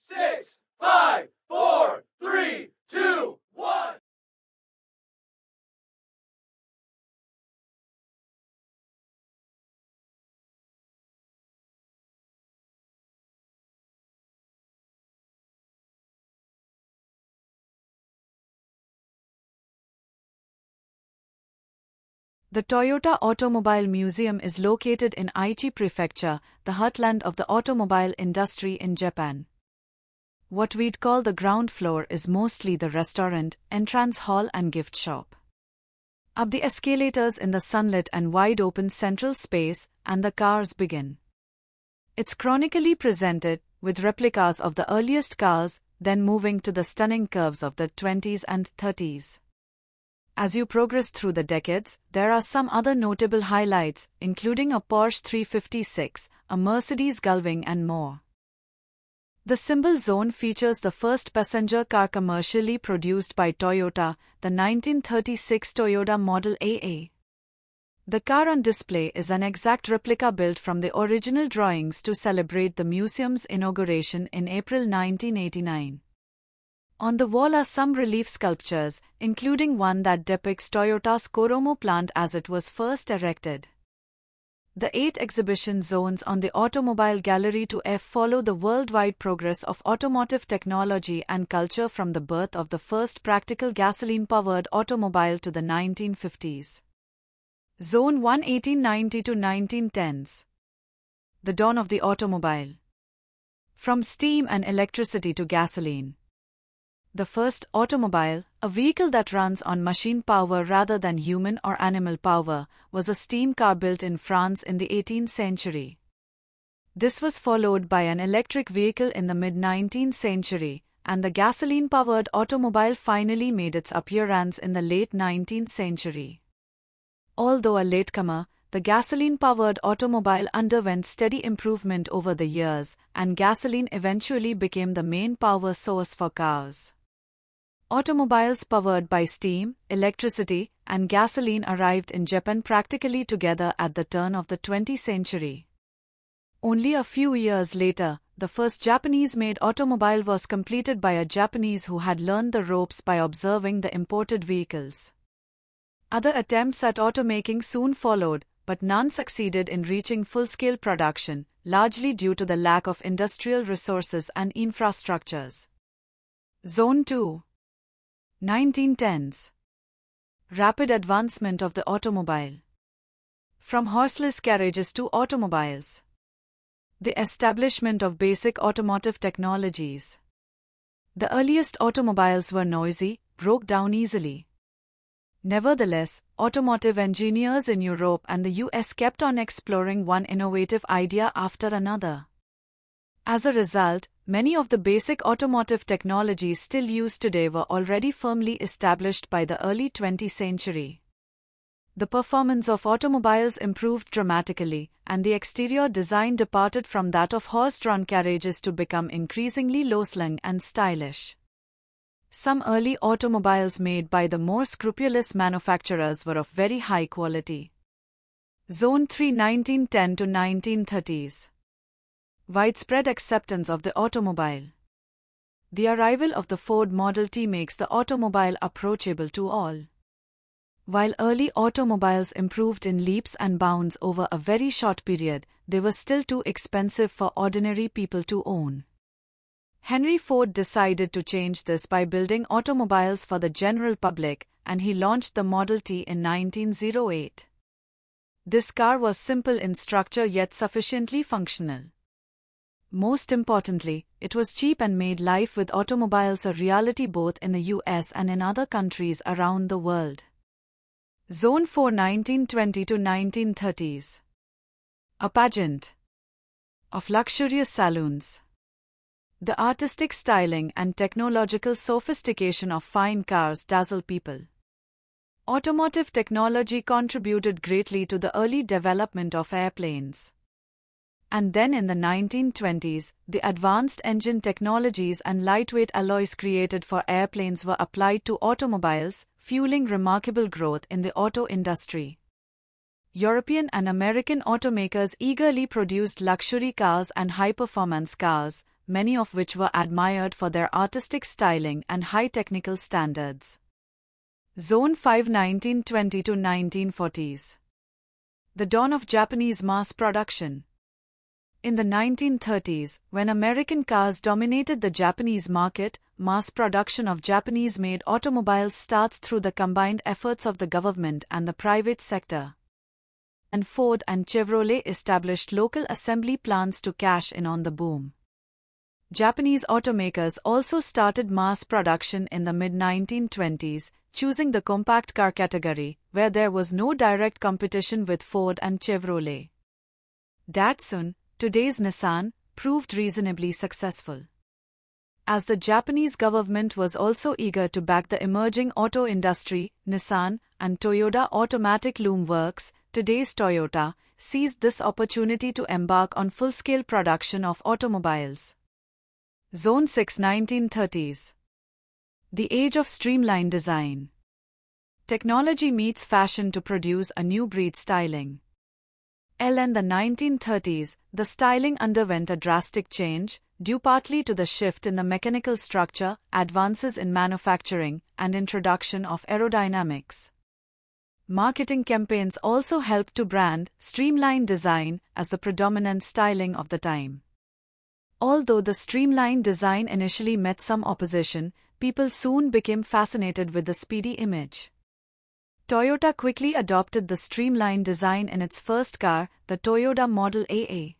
6, 5, 4, 3, 2, 1. The Toyota Automobile Museum is located in Aichi Prefecture, the heartland of the automobile industry in Japan. What we'd call the ground floor is mostly the restaurant, entrance hall and gift shop. Up the escalators in the sunlit and wide-open central space, and the cars begin. It's chronically presented, with replicas of the earliest cars, then moving to the stunning curves of the 20s and 30s. As you progress through the decades, there are some other notable highlights, including a Porsche 356, a Mercedes Gullwing and more. The symbol zone features the first passenger car commercially produced by Toyota, the 1936 Toyota Model AA. The car on display is an exact replica built from the original drawings to celebrate the museum's inauguration in April 1989. On the wall are some relief sculptures, including one that depicts Toyota's Koromo plant as it was first erected. The 8 exhibition zones on the Automobile Gallery to F follow the worldwide progress of automotive technology and culture from the birth of the first practical gasoline-powered automobile to the 1950s. Zone 1 1890 to 1910s. The dawn of the automobile. From steam and electricity to gasoline. The first automobile, a vehicle that runs on machine power rather than human or animal power, was a steam car built in France in the 18th century. This was followed by an electric vehicle in the mid-19th century, and the gasoline-powered automobile finally made its appearance in the late 19th century. Although a latecomer, the gasoline-powered automobile underwent steady improvement over the years, and gasoline eventually became the main power source for cars. Automobiles powered by steam, electricity, and gasoline arrived in Japan practically together at the turn of the 20th century. Only a few years later, the first Japanese-made automobile was completed by a Japanese who had learned the ropes by observing the imported vehicles. Other attempts at automaking soon followed, but none succeeded in reaching full-scale production, largely due to the lack of industrial resources and infrastructures. Zone 2. 1910s. Rapid advancement of the automobile. From horseless carriages to automobiles. The establishment of basic automotive technologies. The earliest automobiles were noisy, broke down easily. Nevertheless, automotive engineers in Europe and the US kept on exploring one innovative idea after another. As a result, many of the basic automotive technologies still used today were already firmly established by the early 20th century. The performance of automobiles improved dramatically, and the exterior design departed from that of horse-drawn carriages to become increasingly low-slung and stylish. Some early automobiles made by the more scrupulous manufacturers were of very high quality. Zone 3 1910 to 1930s. Widespread acceptance of the automobile. The arrival of the Ford Model T makes the automobile approachable to all. While early automobiles improved in leaps and bounds over a very short period, they were still too expensive for ordinary people to own. Henry Ford decided to change this by building automobiles for the general public, and he launched the Model T in 1908. This car was simple in structure yet sufficiently functional. Most importantly, it was cheap and made life with automobiles a reality both in the US and in other countries around the world. Zone 4 1920 to 1930s. A pageant of luxurious saloons. The artistic styling and technological sophistication of fine cars dazzle people. Automotive technology contributed greatly to the early development of airplanes. And then in the 1920s, the advanced engine technologies and lightweight alloys created for airplanes were applied to automobiles, fueling remarkable growth in the auto industry. European and American automakers eagerly produced luxury cars and high-performance cars, many of which were admired for their artistic styling and high technical standards. Zone 5 1920 to 1940s. The dawn of Japanese mass production. In the 1930s, when American cars dominated the Japanese market, mass production of Japanese-made automobiles starts through the combined efforts of the government and the private sector. And Ford and Chevrolet established local assembly plants to cash in on the boom. Japanese automakers also started mass production in the mid-1920s, choosing the compact car category, where there was no direct competition with Ford and Chevrolet. Datsun, today's Nissan, proved reasonably successful. As the Japanese government was also eager to back the emerging auto industry, Nissan and Toyota Automatic Loom Works, today's Toyota, seized this opportunity to embark on full-scale production of automobiles. Zone 6 1930s. The age of streamlined design. Technology meets fashion to produce a new breed styling. In the 1930s, the styling underwent a drastic change, due partly to the shift in the mechanical structure, advances in manufacturing, and introduction of aerodynamics. Marketing campaigns also helped to brand streamlined design as the predominant styling of the time. Although the streamlined design initially met some opposition, people soon became fascinated with the speedy image. Toyota quickly adopted the streamlined design in its first car, the Toyota Model AA.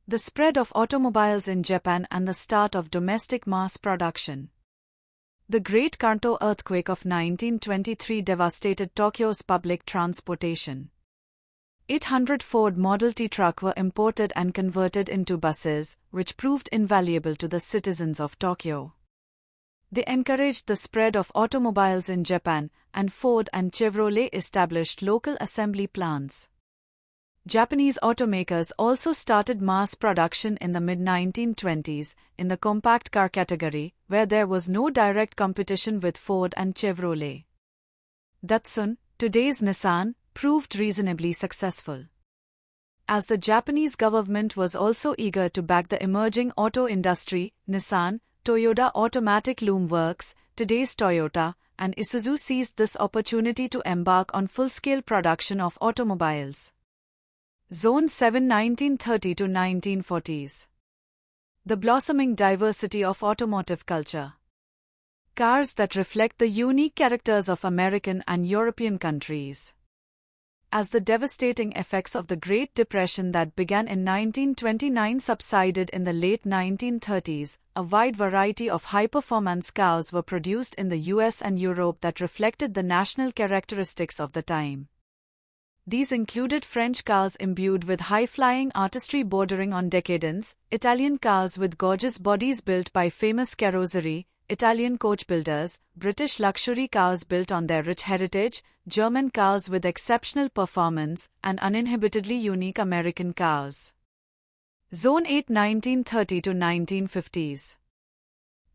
The spread of automobiles in Japan and the start of domestic mass production. The Great Kanto earthquake of 1923 devastated Tokyo's public transportation. 800 Ford Model T trucks were imported and converted into buses, which proved invaluable to the citizens of Tokyo. They encouraged the spread of automobiles in Japan, and Ford and Chevrolet established local assembly plants. Japanese automakers also started mass production in the mid-1920s in the compact car category, where there was no direct competition with Ford and Chevrolet. Datsun, today's Nissan, proved reasonably successful. As the Japanese government was also eager to back the emerging auto industry, Nissan, Toyota Automatic Loom Works, today's Toyota, and Isuzu seized this opportunity to embark on full-scale production of automobiles. Zone 7 1930 to 1940s. The blossoming diversity of automotive culture. Cars that reflect the unique characters of American and European countries. As the devastating effects of the Great Depression that began in 1929 subsided in the late 1930s, a wide variety of high-performance cars were produced in the US and Europe that reflected the national characteristics of the time. These included French cars imbued with high-flying artistry bordering on decadence, Italian cars with gorgeous bodies built by famous carrozzerie, Italian coach builders, British luxury cars built on their rich heritage, German cars with exceptional performance, and uninhibitedly unique American cars. Zone 8 1930 to 1950s.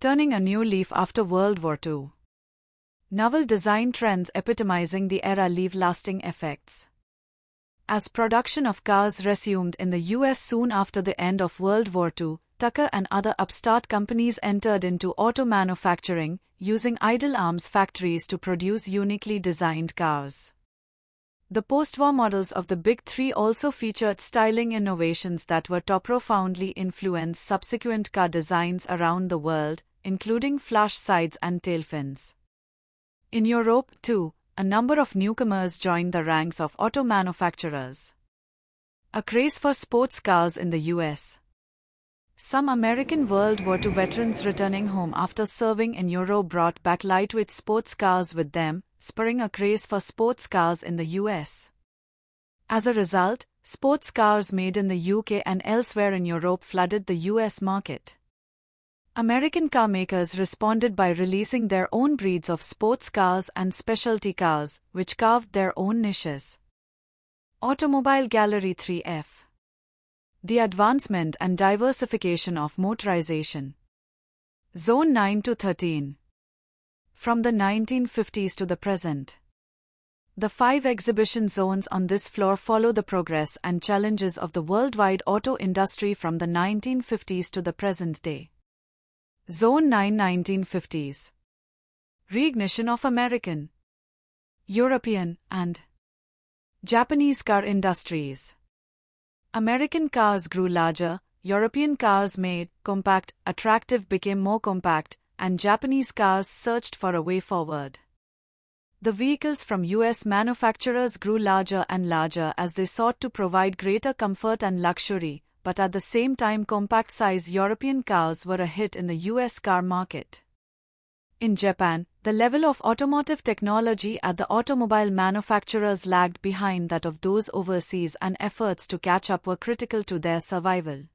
Turning a new leaf after World War II. Novel design trends epitomizing the era leave lasting effects. As production of cars resumed in the US soon after the end of World War II, Tucker and other upstart companies entered into auto manufacturing, using idle arms factories to produce uniquely designed cars. The post-war models of the Big Three also featured styling innovations that were to profoundly influence subsequent car designs around the world, including flush sides and tail fins. In Europe, too, a number of newcomers joined the ranks of auto manufacturers. A craze for sports cars in the US. Some American World War II veterans returning home after serving in Europe brought back lightweight sports cars with them, spurring a craze for sports cars in the US. As a result, sports cars made in the UK and elsewhere in Europe flooded the US market. American car makers responded by releasing their own breeds of sports cars and specialty cars, which carved their own niches. Automobile Gallery 3F. The advancement and diversification of motorization. Zone 9 to 13. From the 1950s to the present. The 5 exhibition zones on this floor follow the progress and challenges of the worldwide auto industry from the 1950s to the present day. Zone 9 1950s. Reignition of American, European, and Japanese car industries. American cars grew larger, European cars made compact, attractive became more compact, and Japanese cars searched for a way forward. The vehicles from US manufacturers grew larger and larger as they sought to provide greater comfort and luxury, but at the same time compact-size European cars were a hit in the US car market. In Japan, the level of automotive technology at the automobile manufacturers lagged behind that of those overseas, and efforts to catch up were critical to their survival.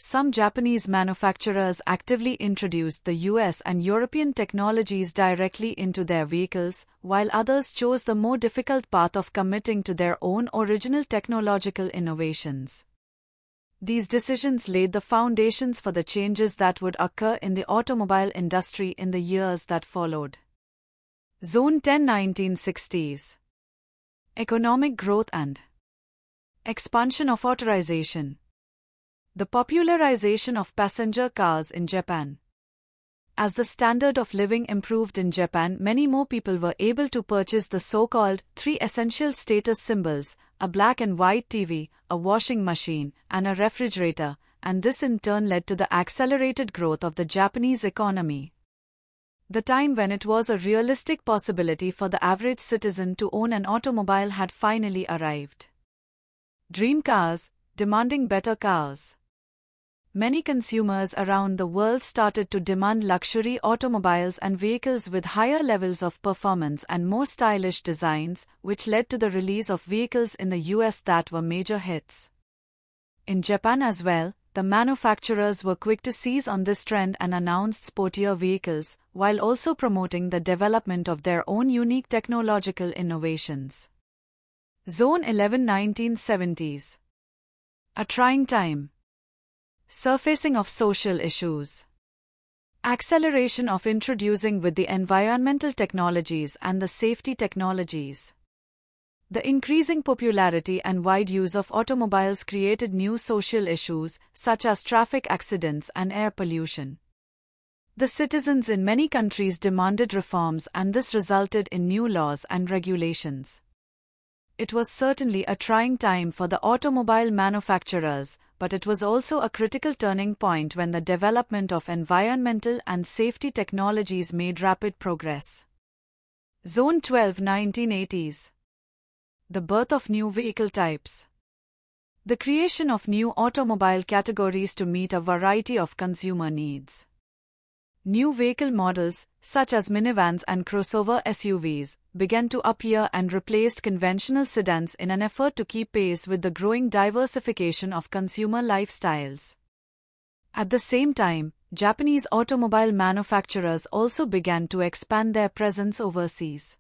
Some Japanese manufacturers actively introduced the US and European technologies directly into their vehicles, while others chose the more difficult path of committing to their own original technological innovations. These decisions laid the foundations for the changes that would occur in the automobile industry in the years that followed. Zone 10 1960s. Economic growth and expansion of authorization. The popularization of passenger cars in Japan. As the standard of living improved in Japan, many more people were able to purchase the so-called 3 essential status symbols, a black and white TV, a washing machine, and a refrigerator, and this in turn led to the accelerated growth of the Japanese economy. The time when it was a realistic possibility for the average citizen to own an automobile had finally arrived. Dream cars, demanding better cars. Many consumers around the world started to demand luxury automobiles and vehicles with higher levels of performance and more stylish designs, which led to the release of vehicles in the US that were major hits. In Japan as well, the manufacturers were quick to seize on this trend and announced sportier vehicles, while also promoting the development of their own unique technological innovations. Zone 11 1970s. A trying time. Surfacing of social issues. Acceleration of introducing with the environmental technologies and the safety technologies. The increasing popularity and wide use of automobiles created new social issues, such as traffic accidents and air pollution. The citizens in many countries demanded reforms, and this resulted in new laws and regulations. It was certainly a trying time for the automobile manufacturers, but it was also a critical turning point when the development of environmental and safety technologies made rapid progress. Zone 12 1980s. The birth of new vehicle types. The creation of new automobile categories to meet a variety of consumer needs. New vehicle models, such as minivans and crossover SUVs, began to appear and replaced conventional sedans in an effort to keep pace with the growing diversification of consumer lifestyles. At the same time, Japanese automobile manufacturers also began to expand their presence overseas.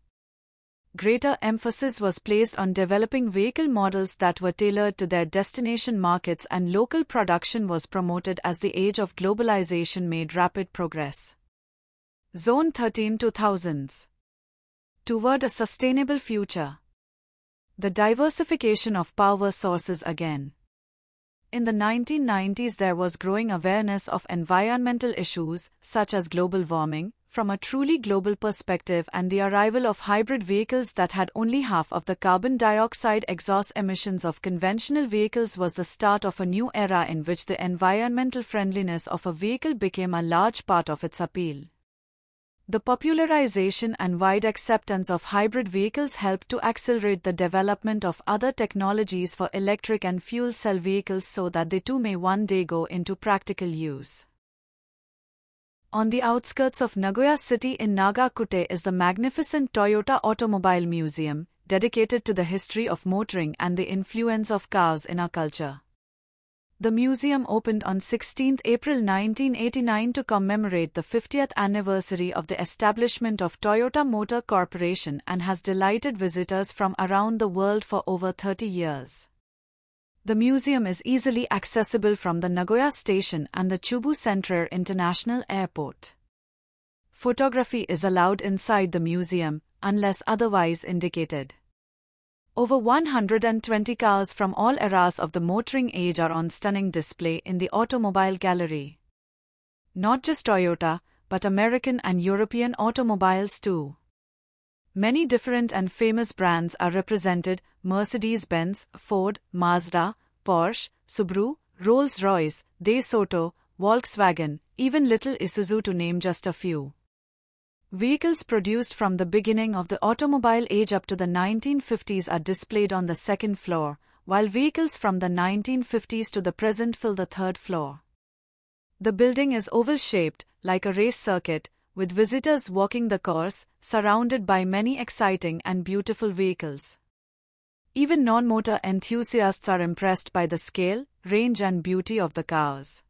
Greater emphasis was placed on developing vehicle models that were tailored to their destination markets, and local production was promoted as the age of globalization made rapid progress. Zone 13 2000s. Toward a sustainable future. The diversification of power sources again. In the 1990s, there was growing awareness of environmental issues, such as global warming, from a truly global perspective, and the arrival of hybrid vehicles that had only half of the carbon dioxide exhaust emissions of conventional vehicles was the start of a new era in which the environmental friendliness of a vehicle became a large part of its appeal. The popularization and wide acceptance of hybrid vehicles helped to accelerate the development of other technologies for electric and fuel cell vehicles so that they too may one day go into practical use. On the outskirts of Nagoya city in Nagakute is the magnificent Toyota Automobile Museum, dedicated to the history of motoring and the influence of cars in our culture. The museum opened on 16 April 1989 to commemorate the 50th anniversary of the establishment of Toyota Motor Corporation and has delighted visitors from around the world for over 30 years. The museum is easily accessible from the Nagoya station and the Chubu Centre International Airport. Photography is allowed inside the museum, unless otherwise indicated. Over 120 cars from all eras of the motoring age are on stunning display in the automobile gallery. Not just Toyota, but American and European automobiles too. Many different and famous brands are represented: Mercedes-Benz, Ford, Mazda, Porsche, Subaru, Rolls-Royce, DeSoto, Volkswagen, even little Isuzu, to name just a few. Vehicles produced from the beginning of the automobile age up to the 1950s are displayed on the second floor, while vehicles from the 1950s to the present fill the third floor. The building is oval-shaped, like a race circuit, with visitors walking the course, surrounded by many exciting and beautiful vehicles. Even non-motor enthusiasts are impressed by the scale, range and beauty of the cars.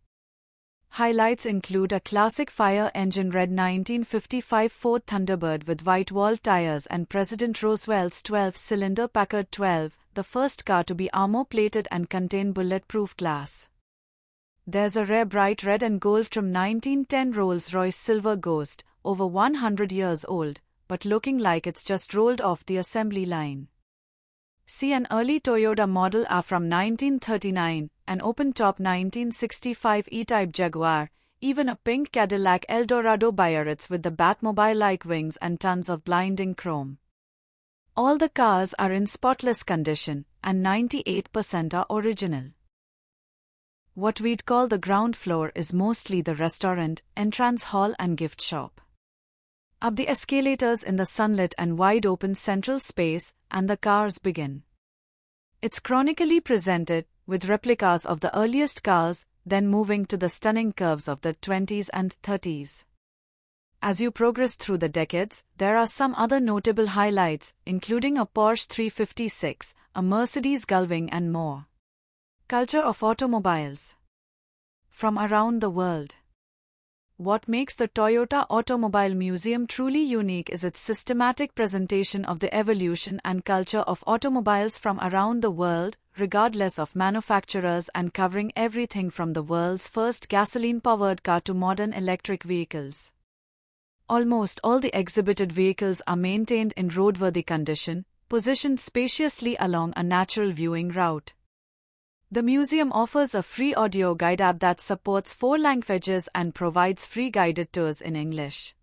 Highlights include a classic fire-engine red 1955 Ford Thunderbird with white-wall tires and President Roosevelt's 12-cylinder Packard 12, the first car to be armor-plated and contain bulletproof glass. There's a rare bright red and gold from 1910 Rolls-Royce Silver Ghost, over 100 years old, but looking like it's just rolled off the assembly line. See an early Toyota Model A from 1939, an open-top 1965 E-Type Jaguar, even a pink Cadillac Eldorado Biarritz with the Batmobile-like wings and tons of blinding chrome. All the cars are in spotless condition, and 98% are original. What we'd call the ground floor is mostly the restaurant, entrance hall and gift shop. Up the escalators in the sunlit and wide-open central space, and the cars begin. It's chronically presented, with replicas of the earliest cars, then moving to the stunning curves of the 20s and 30s. As you progress through the decades, there are some other notable highlights, including a Porsche 356, a Mercedes Gullwing and more. Culture of automobiles. From around the world. What makes the Toyota Automobile Museum truly unique is its systematic presentation of the evolution and culture of automobiles from around the world, regardless of manufacturers, and covering everything from the world's first gasoline-powered car to modern electric vehicles. Almost all the exhibited vehicles are maintained in roadworthy condition, positioned spaciously along a natural viewing route. The museum offers a free audio guide app that supports 4 languages and provides free guided tours in English.